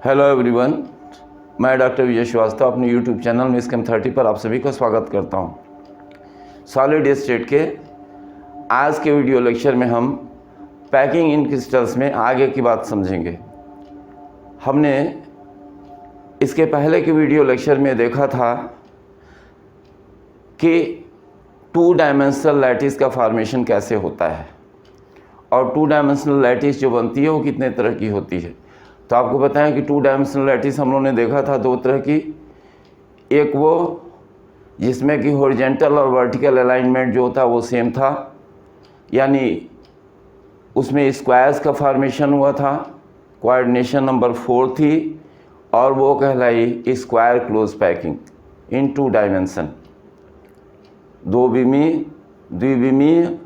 Hello everyone, मैं doctor विजय श्रीवास्तव अपने YouTube channel में स्कैम 30 पर आप सभी का स्वागत करता हूं। सॉलिड स्टेट के आज के वीडियो लेक्चर में हम पैकिंग इन क्रिस्टल्स में आगे की बात समझेंगे। हमने इसके पहले के वीडियो लेक्चर में देखा था कि 2 डायमेंशनल लैटिस का फॉर्मेशन कैसे होता है और 2 डायमेंशनल लैटिस जो बनती है वो कितने तरह की होती है। तो आपको बताएं कि 2 डायमेंशनल लैटिस हम लोगों ने देखा था 2 तरह की। एक वो जिसमें कि हॉरिजॉन्टल और वर्टिकल अलाइनमेंट जो था वो सेम था, यानी उसमें स्क्वायर्स का फॉर्मेशन हुआ था, कोऑर्डिनेशन नंबर 4 थी और वो कहलाई square close packing in 2 dimension, 2 द्विविमीय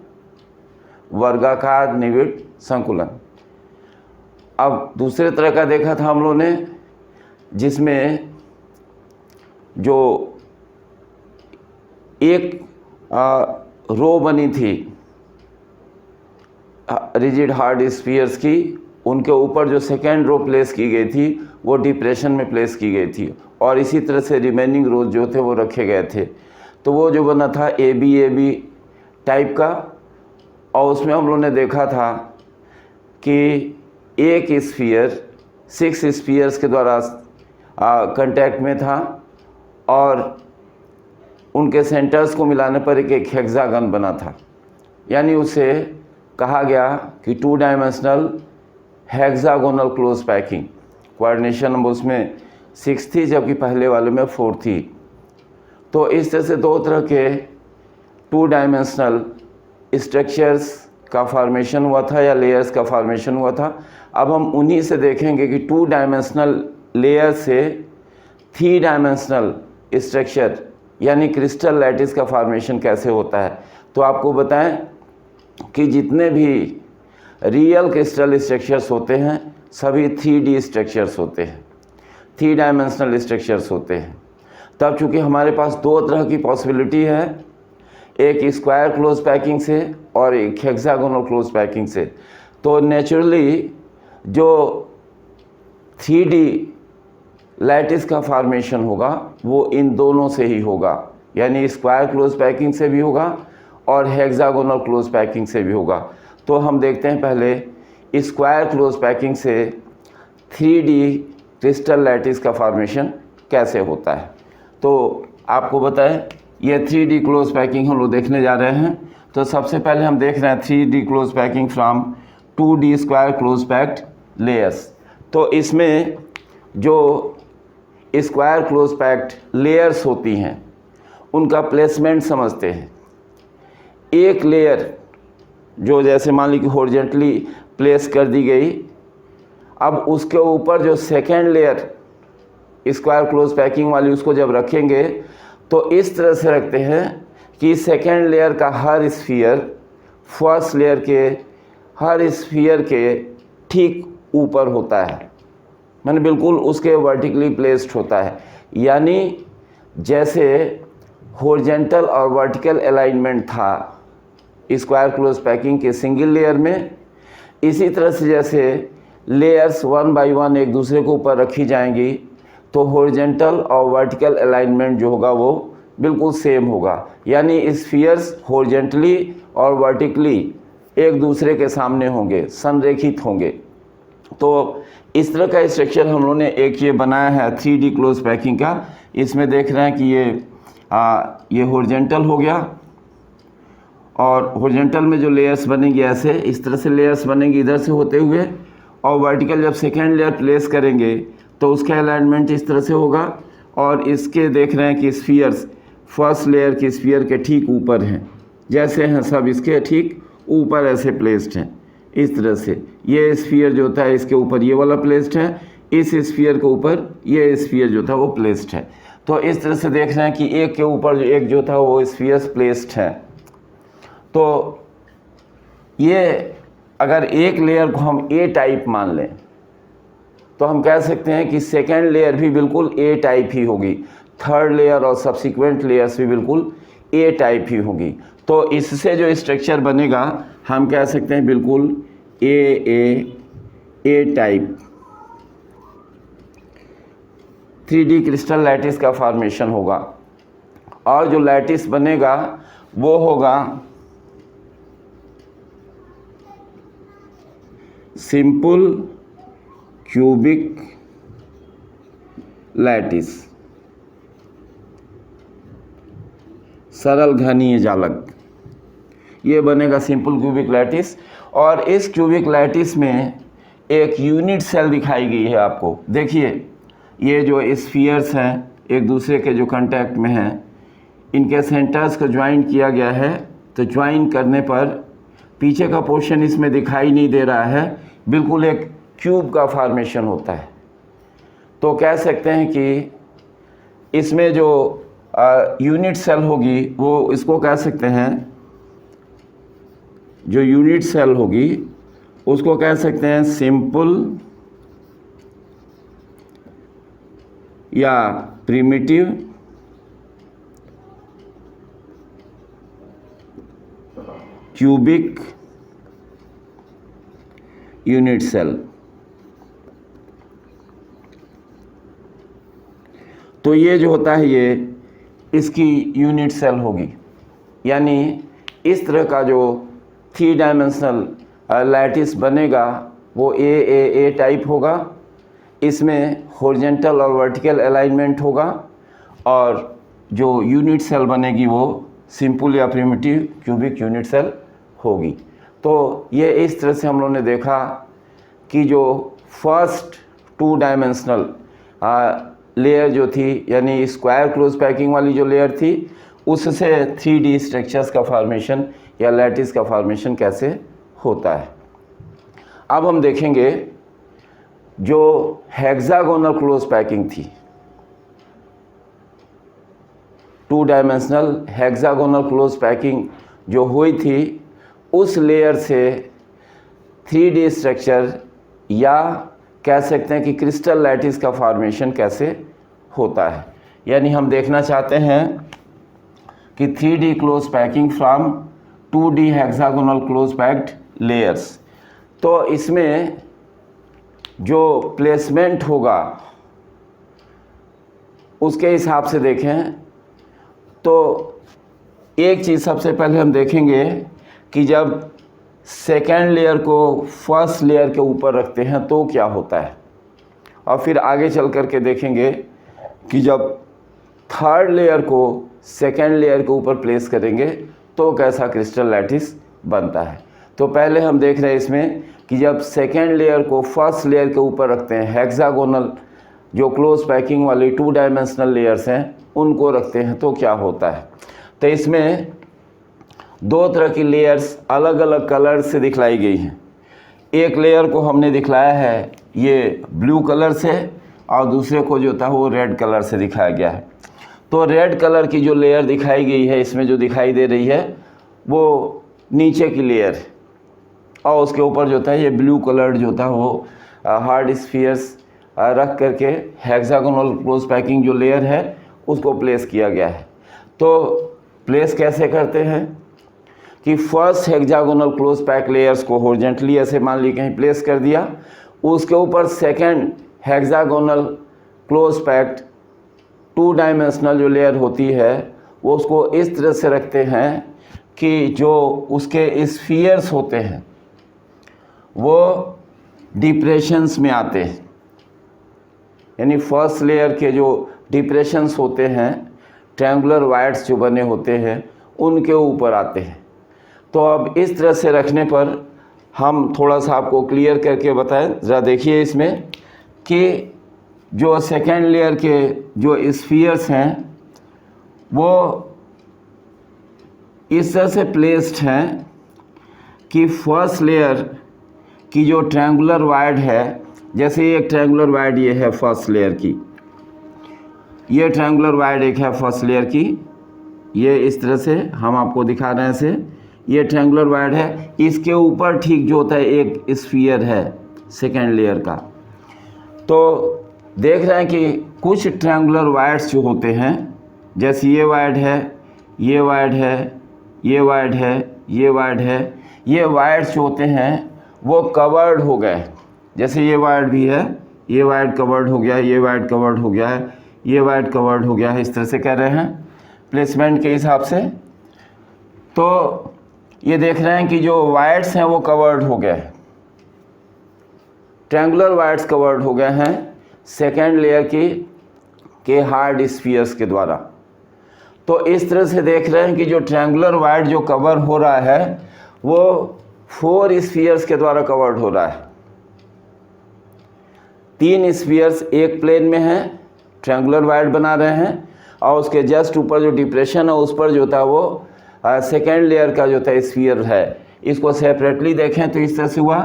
वर्गाकार निविड संकुलन। अब दूसरे तरह का देखा था हम लोगों ने जिसमें जो एक रो बनी थी रिजिड हार्ड स्फीयर्स की, उनके ऊपर जो सेकेंड रो प्लेस की गई थी वो डिप्रेशन में प्लेस की गई थी और इसी तरह से रिमेनिंग रोज जो थे वो रखे गए थे। तो वो जो बना था ए बी टाइप का, और उसमें हम लोगों ने देखा था कि एक स्फीयर 6 स्फीयर्स के द्वारा कांटेक्ट में था और उनके सेंटर्स को मिलाने पर एक हेक्सागन बना था, यानी उसे कहा गया कि 2 dimensional hexagonal close packing. Coordination number उसमें 6 थी जबकि पहले वाले में 4 थी। तो इस तरह से 2 तरह के 2 डायमेंशनल स्ट्रक्चर्स का फॉर्मेशन हुआ था या लेयर्स का फॉर्मेशन हुआ था। अब हम उन्हीं से देखेंगे कि 2 डायमेंशनल लेयर से 3 डायमेंशनल स्ट्रक्चर यानी क्रिस्टल लैटिस का फॉर्मेशन कैसे होता है। तो आपको बताएं कि जितने भी रियल क्रिस्टल स्ट्रक्चर्स होते हैं सभी 3D स्ट्रक्चर्स होते हैं, 3 डायमेंशनल स्ट्रक्चर्स होते हैं। तब चूँकि हमारे पास 2 तरह की पॉसिबिलिटी है, एक स्क्वायर क्लोज पैकिंग से और एक हेक्सागोनल क्लोज पैकिंग से, तो नेचुरली जो 3D लैटिस का फॉर्मेशन होगा वो इन दोनों से ही होगा, यानी स्क्वायर क्लोज पैकिंग से भी होगा और हेक्सागोनल क्लोज पैकिंग से भी होगा। तो हम देखते हैं पहले स्क्वायर क्लोज पैकिंग से 3D क्रिस्टल लैटिस का फॉर्मेशन कैसे होता है। तो आपको बताएं ये 3D क्लोज पैकिंग हम लोग देखने जा रहे हैं। तो सबसे पहले हम देख रहे हैं 3D close packing from 2D square close packed layers. तो इसमें जो स्क्वायर क्लोज पैक्ड लेयर्स होती हैं उनका प्लेसमेंट समझते हैं। एक लेयर जो जैसे मान ली कि हॉरिजॉन्टली प्लेस कर दी गई, अब उसके ऊपर जो second layer square close packing वाली उसको जब रखेंगे तो इस तरह से रखते हैं कि सेकेंड लेयर का हर स्फीयर फर्स्ट लेयर के हर स्फीयर के ठीक ऊपर होता है, माने बिल्कुल उसके वर्टिकली प्लेस्ड होता है। यानी जैसे हॉरिजॉन्टल और वर्टिकल अलाइनमेंट था स्क्वायर क्लोज पैकिंग के सिंगल लेयर में, इसी तरह से जैसे लेयर्स 1 बाय 1 एक दूसरे के ऊपर रखी जाएंगी तो हॉरिजॉन्टल और वर्टिकल अलाइनमेंट जो होगा वो बिल्कुल सेम होगा, यानी स्फीयर्स हॉरिजॉन्टली और वर्टिकली एक दूसरे के सामने होंगे, संरेखित होंगे। तो इस तरह का स्ट्रक्चर हम लोगों ने एक ये बनाया है 3D क्लोज पैकिंग का। इसमें देख रहे हैं कि ये हॉरिजॉन्टल हो गया और हॉरिजॉन्टल में जो लेयर्स बनेंगी ऐसे इस तरह से लेयर्स बनेंगी इधर से होते हुए, और वर्टिकल जब सेकेंड लेयर प्लेस करेंगे तो उसका अलाइनमेंट इस तरह से होगा। और इसके देख रहे हैं कि स्फीयर्स फर्स्ट लेयर की स्फीयर के ठीक ऊपर हैं, जैसे हैं सब इसके ठीक ऊपर ऐसे प्लेस्ड हैं इस तरह से। ये स्फीयर जो था इसके ऊपर ये वाला प्लेस्ड है, इस स्फीयर के ऊपर ये स्फीयर जो था वो प्लेस्ड है। तो इस तरह से देख रहे हैं कि एक के ऊपर एक जो था वो स्फीयर्स प्लेस्ड है। तो ये अगर एक लेयर को हम ए टाइप मान लें तो हम कह सकते हैं कि सेकेंड लेयर भी बिल्कुल ए टाइप ही होगी, थर्ड लेयर और सब्सिक्वेंट लेयर्स भी बिल्कुल ए टाइप ही होगी। तो इससे जो स्ट्रक्चर बनेगा हम कह सकते हैं बिल्कुल ए टाइप 3D क्रिस्टल लैटिस का फॉर्मेशन होगा, और जो लैटिस बनेगा वो होगा सिंपल क्यूबिक लैटिस, सरल घनीय जालक, ये बनेगा सिंपल क्यूबिक लैटिस। और इस क्यूबिक लैटिस में एक यूनिट सेल दिखाई गई है आपको। देखिए ये जो स्फीयर्स हैं एक दूसरे के जो कांटेक्ट में हैं, इनके सेंटर्स को ज्वाइन किया गया है। तो ज्वाइन करने पर पीछे का पोर्शन इसमें दिखाई नहीं दे रहा है, बिल्कुल एक क्यूब का फॉर्मेशन होता है। तो कह सकते हैं कि इसमें जो यूनिट सेल होगी वो इसको कह सकते हैं, जो यूनिट सेल होगी उसको कह सकते हैं सिंपल या प्रिमिटिव क्यूबिक यूनिट सेल। तो ये जो होता है ये इसकी यूनिट सेल होगी, यानी इस तरह का जो 3 डायमेंशनल लैटिस बनेगा वो ए टाइप होगा। इसमें हॉरिजॉन्टल और वर्टिकल अलाइनमेंट होगा, और जो यूनिट सेल बनेगी वो सिंपल या प्रिमिटिव क्यूबिक यूनिट सेल होगी। तो ये इस तरह से हम लोगों ने देखा कि जो फर्स्ट 2 डायमेंशनल लेयर जो थी, यानी स्क्वायर क्लोज पैकिंग वाली जो लेयर थी, उससे 3D स्ट्रक्चर्स का फॉर्मेशन या लैटिस का फॉर्मेशन कैसे होता है। अब हम देखेंगे जो हेक्सागोनल क्लोज पैकिंग थी, 2 डायमेंशनल हेक्सागोनल क्लोज पैकिंग जो हुई थी, उस लेयर से 3D स्ट्रक्चर या कह सकते हैं कि क्रिस्टल लैटिस का फॉर्मेशन कैसे होता है। यानी हम देखना चाहते हैं कि 3D close packing from 2D hexagonal close packed layers. तो इसमें जो प्लेसमेंट होगा उसके हिसाब से देखें तो एक चीज़ सबसे पहले हम देखेंगे कि जब सेकेंड लेयर को फर्स्ट लेयर के ऊपर रखते हैं तो क्या होता है, और फिर आगे चल कर के देखेंगे कि जब थर्ड लेयर को सेकेंड लेयर के ऊपर प्लेस करेंगे तो कैसा क्रिस्टल लैटिस बनता है। तो पहले हम देख रहे हैं इसमें कि जब सेकेंड लेयर को फर्स्ट लेयर के ऊपर रखते हैं, हेक्सागोनल जो क्लोज पैकिंग वाली 2 डायमेंशनल लेयर्स हैं उनको रखते हैं तो क्या होता है। तो इसमें 2 तरह की लेयर्स अलग अलग कलर से दिखलाई गई हैं। एक लेयर को हमने दिखलाया है ये ब्लू कलर से, और दूसरे को जो था वो रेड कलर से दिखाया गया है। तो रेड कलर की जो लेयर दिखाई गई है इसमें जो दिखाई दे रही है वो नीचे की लेयर है, और उसके ऊपर जो था ये ब्लू कलर जो था वो हार्ड स्फीयर्स रख करके हेक्सागोनल क्लोज पैकिंग जो लेयर है उसको प्लेस किया गया है। तो प्लेस कैसे करते हैं कि first hexagonal close pack layers को हॉरिजॉन्टली ऐसे मान ली कहीं प्लेस कर दिया, उसके ऊपर second hexagonal close packed 2 dimensional जो लेयर होती है वो उसको इस तरह से रखते हैं कि जो उसके स्फीयर्स होते हैं वो डिप्रेशंस में आते हैं, यानी फर्स्ट लेयर के जो डिप्रेशंस होते हैं, ट्रायंगुलर वायर्स जो बने होते हैं उनके ऊपर आते हैं। तो अब इस तरह से रखने पर हम थोड़ा सा आपको क्लियर करके बताएं। ज़रा देखिए इसमें कि जो सेकेंड लेयर के जो स्फीयर्स हैं वो इस तरह से प्लेस्ड हैं कि फर्स्ट लेयर की जो ट्रायंगुलर वायर्ड है, जैसे ये एक ट्रायंगुलर वायर्ड ये है फर्स्ट लेयर की, ये ट्रायंगुलर वायर्ड एक है फर्स्ट लेयर की, ये इस तरह से हम आपको दिखा रहे हैं से, ये ट्रायंगुलर वायर्ड है। इसके ऊपर ठीक जो होता है एक स्फीयर है सेकेंड लेयर का। तो देख रहे हैं कि कुछ ट्रायंगुलर वायर्ड्स जो होते हैं, जैसे ये वायर्ड है, ये वायर्ड है, ये वायर्ड है, ये वायर्ड है, ये वायर्ड्स जो होते हैं वो कवर्ड हो गए। जैसे ये वायर्ड भी है, ये वाइड कवर्ड हो गया, ये वाइड कवर्ड हो गया है, ये वाइड कवर्ड हो गया है, इस तरह से कह रहे हैं प्लेसमेंट के हिसाब से। तो ये देख रहे हैं कि जो वाइड्स हैं वो कवर्ड हो गए, ट्रायंगुलर वाइड्स कवर्ड हो गए हैं सेकेंड लेयर के हार्ड स्फीयर्स के द्वारा। तो इस तरह से देख रहे हैं कि जो ट्रायंगुलर वाइड जो कवर हो रहा है वो 4 स्फीयर्स के द्वारा कवर्ड हो रहा है। 3 स्फीयर्स एक प्लेन में हैं, ट्रायंगुलर वाइड बना रहे हैं, और उसके जस्ट ऊपर जो डिप्रेशन है उस पर जो था वो सेकेंड लेयर का जो था स्फीयर है। इसको सेपरेटली देखें तो इस तरह से हुआ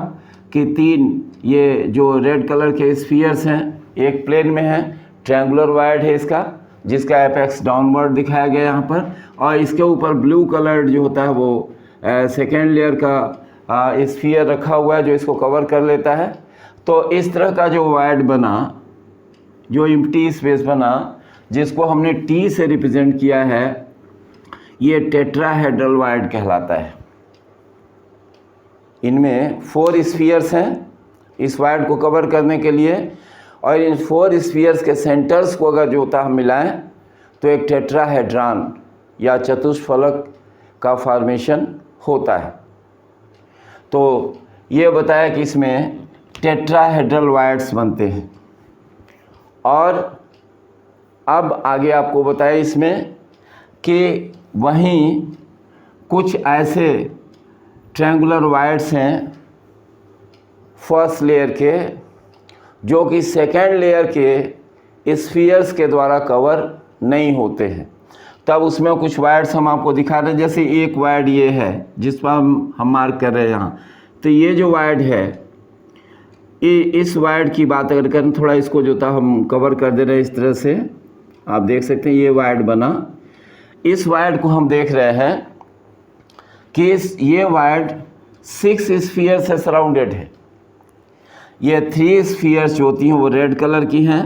कि 3 ये जो रेड कलर के स्फीयर्स हैं एक प्लेन में हैं, ट्रायंगुलर वाइड है इसका, जिसका एपेक्स डाउनवर्ड दिखाया गया यहाँ पर, और इसके ऊपर ब्लू कलर जो होता है वो सेकेंड लेयर का स्फीयर रखा हुआ है जो इसको कवर कर लेता है। तो इस तरह का जो वाइड बना, जो एम्प्टी स्पेस बना, जिसको हमने टी से रिप्रेजेंट किया है, ये टेट्राहेड्रल वाइड कहलाता है। इनमें 4 स्फीयर्स हैं इस वाइड को कवर करने के लिए, और इन 4 स्फीयर्स के सेंटर्स को अगर जो होता हम मिलाएं तो एक टेट्राहेड्रॉन या चतुष्फलक का फॉर्मेशन होता है। तो ये बताया कि इसमें टेट्राहेड्रल वाइड्स बनते हैं। और अब आगे आपको बताया इसमें कि वहीं कुछ ऐसे ट्रायंगुलर वाइड्स हैं फर्स्ट लेयर के जो कि सेकेंड लेयर के स्फीयर्स के द्वारा कवर नहीं होते हैं। तब उसमें कुछ वाइड्स हम आपको दिखा रहे हैं, जैसे एक वाइड ये है जिस पर हम मार्क कर रहे हैं यहाँ। तो ये जो वाइड है, इस वाइड की बात अगर करें, थोड़ा इसको जो था हम कवर कर दे रहे हैं इस तरह से, आप देख सकते हैं ये वाइड बना। इस वाइड को हम देख रहे हैं कि ये वाइड 6 स्फीयर से सराउंडेड है। ये 3 स्फीयर्स जो होती हैं वो रेड कलर की हैं,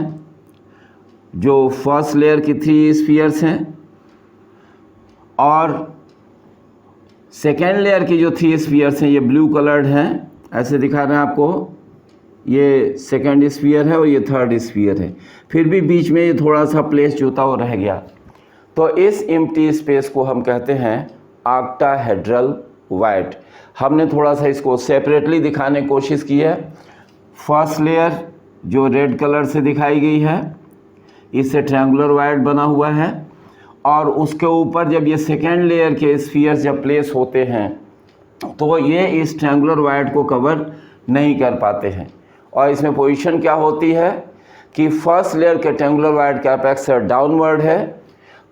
जो फर्स्ट लेयर की 3 स्फीयर्स हैं, और सेकेंड लेयर की जो 3 स्फीयर्स हैं ये ब्लू कलर्ड हैं, ऐसे दिखा रहे हैं आपको। ये सेकेंड स्फीयर है और ये थर्ड स्फीयर है, फिर भी बीच में ये थोड़ा सा प्लेस जो था वो रह गया। तो इस एम्प्टी स्पेस को हम कहते हैं ऑक्टाहेड्रल वाइड। हमने थोड़ा सा इसको सेपरेटली दिखाने की कोशिश की है। फर्स्ट लेयर जो रेड कलर से दिखाई गई है, इससे ट्रायंगुलर वाइड बना हुआ है, और उसके ऊपर जब ये सेकेंड लेयर के स्फीयर्स जब प्लेस होते हैं तो ये इस ट्रायंगुलर वाइड को कवर नहीं कर पाते हैं। और इसमें पोजीशन क्या होती है कि फर्स्ट लेयर के ट्रायंगुलर वाइड का एपेक्स डाउनवर्ड है,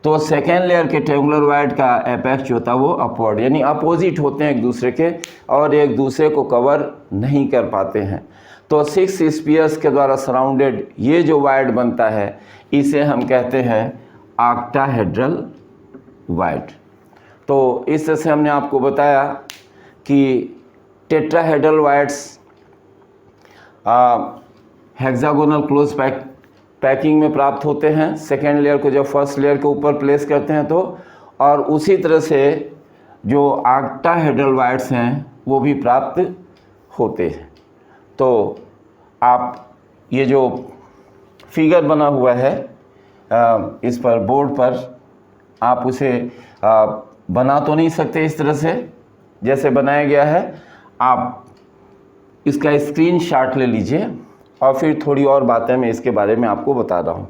तो सेकेंड लेयर के ट्रायंगुलर वाइड का एपेक्स जो था वो अपवर्ड, यानी अपोजिट होते हैं एक दूसरे के, और एक दूसरे को कवर नहीं कर पाते हैं। तो 6 स्फीयर्स के द्वारा सराउंडेड ये जो वाइड बनता है इसे हम कहते हैं ऑक्टाहेड्रल वाइड। तो इस तरह से हमने आपको बताया कि tetrahedral wides hexagonal close packing में प्राप्त होते हैं, सेकेंड लेयर को जब फर्स्ट लेयर के ऊपर प्लेस करते हैं तो, और उसी तरह से जो ऑक्टाहेड्रल वाइड्स हैं वो भी प्राप्त होते हैं। तो आप ये जो फिगर बना हुआ है इस पर बोर्ड पर, आप उसे बना तो नहीं सकते इस तरह से जैसे बनाया गया है, आप इसका स्क्रीनशॉट ले लीजिए और फिर थोड़ी और बातें मैं इसके बारे में आपको बता रहा हूँ।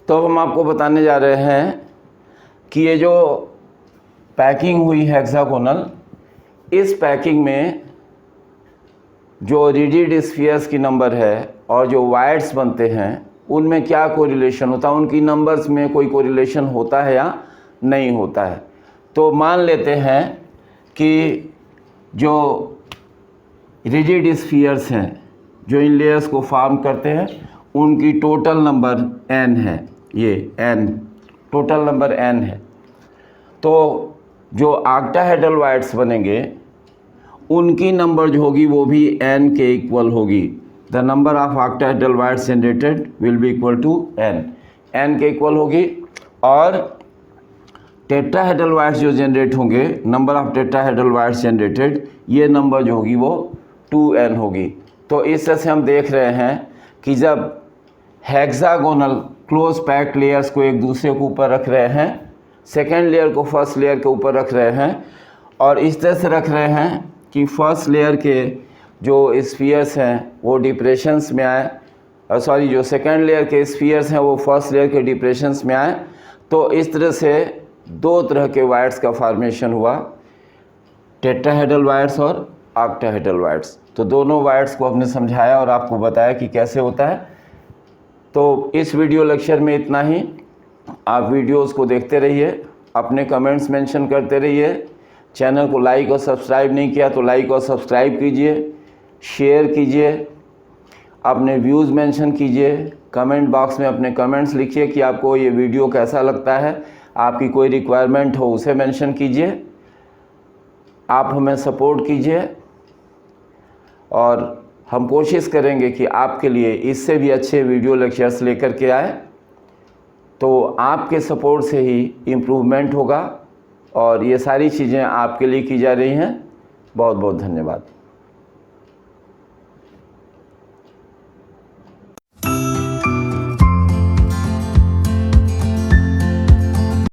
तो हम आपको बताने जा रहे हैं कि ये जो पैकिंग हुई है हेक्सागोनल, इस पैकिंग में जो रिजिड स्फीयर्स की नंबर है और जो वाइड्स बनते हैं उनमें क्या कोरिलेशन होता है, उनकी नंबर्स में कोई कोरिलेशन होता है या नहीं होता है। तो मान लेते हैं कि जो रिजिड स्फीयर्स हैं जो इन लेयर्स को फॉर्म करते हैं उनकी टोटल नंबर n है, ये n टोटल नंबर n है। तो जो ऑक्टाहेड्रल वाइड्स बनेंगे उनकी नंबर जो होगी वो भी n के इक्वल होगी। The number of octahedral voids generated will be equal to n के इक्वल होगी। और टेट्राहेड्रल वाइड्स जो जनरेट होंगे, number of tetrahedral voids generated, ये नंबर जो होगी वो 2n होगी। तो इस तरह से हम देख रहे हैं कि जब हेक्सागोनल क्लोज पैक्ड लेयर्स को एक दूसरे के ऊपर रख रहे हैं, सेकेंड लेयर को फर्स्ट लेयर के ऊपर रख रहे हैं और इस तरह से रख रहे हैं कि फर्स्ट लेयर के जो स्फीयर्स हैं वो डिप्रेशंस में आए, सॉरी जो सेकेंड लेयर के स्फीयर्स हैं वो फर्स्ट लेयर के डिप्रेशंस में आए। तो इस तरह से दो तरह के वायर्स का फॉर्मेशन हुआ, टेट्राहेड्रल वायर्स और ऑक्टाहेड्रल वायर्स। तो दोनों वायर्स को हमने समझाया और आपको बताया कि कैसे होता है। तो इस वीडियो लेक्चर में इतना ही। आप वीडियोस को देखते रहिए, अपने कमेंट्स मेंशन करते रहिए। चैनल को लाइक और सब्सक्राइब नहीं किया तो लाइक और सब्सक्राइब कीजिए, शेयर कीजिए, अपने व्यूज़ मेंशन कीजिए, कमेंट बॉक्स में अपने कमेंट्स लिखिए कि आपको ये वीडियो कैसा लगता है, आपकी कोई रिक्वायरमेंट हो उसे मेंशन कीजिए। आप हमें सपोर्ट कीजिए और हम कोशिश करेंगे कि आपके लिए इससे भी अच्छे वीडियो लेक्चर्स लेकर के आए। तो आपके सपोर्ट से ही इम्प्रूवमेंट होगा और ये सारी चीज़ें आपके लिए की जा रही हैं। बहुत बहुत धन्यवाद।